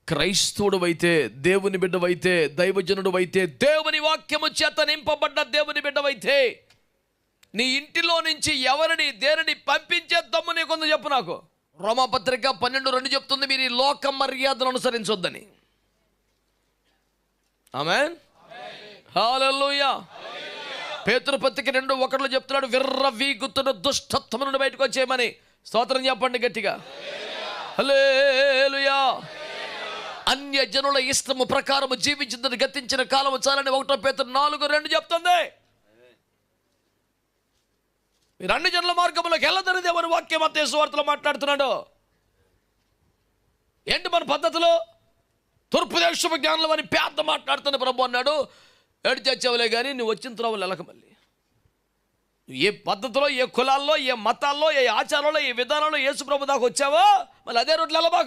క్రైస్తవుడు అయితే, దేవుని బిడ్డవైతే, దైవజనుడు అయితే, దేవుని వాక్యము చేత నింపబడ్డ దేవుని బిడ్డవైతే, నీ ఇంటిలో నుంచి ఎవరిని దేనిని పంపించే దమ్ము నీకుందో చెప్పు నాకు. రోమాపత్రిక 12:2 చెప్తుంది, మీరు ఈ లోక మర్యాదను అనుసరించొద్దని. ఆమేన్, హల్లెలూయా. పేతురు పత్రిక 2:1 చెప్తున్నాడు, విర్రవీగుతున్న దుష్టత్వము నుండి బయటకు వచ్చేయమని. స్తోత్రం చెప్పండి గట్టిగా, హల్లెలూయా. అన్య జనుల ఇష్టము ప్రకారము జీవించిందని గతించిన కాలము చాలని 1 పేతురు 4:2 చెప్తుంది. మీరు అన్ని జనుల మార్గంలోకి వెళ్ళదని దేవుని వాక్యం మత్తయి సువార్తలో మాట్లాడుతున్నాడు. ఏంటి మన పద్ధతులు? తూర్పు దేశపు జ్ఞానులు అని పేద మాట్లాడుతున్న ప్రభు అన్నాడు. ఏడు చచ్చావులే కానీ నువ్వు వచ్చిన త్రోవలు వెళ్ళక. మళ్ళీ ఏ పద్ధతిలో, ఏ కులాల్లో, ఏ మతాల్లో, ఏ ఆచారాల్లో, ఏ విధానంలో యేసు ప్రభు దాకా వచ్చావో మళ్ళీ అదే రోడ్లు వెళ్ళబాకు.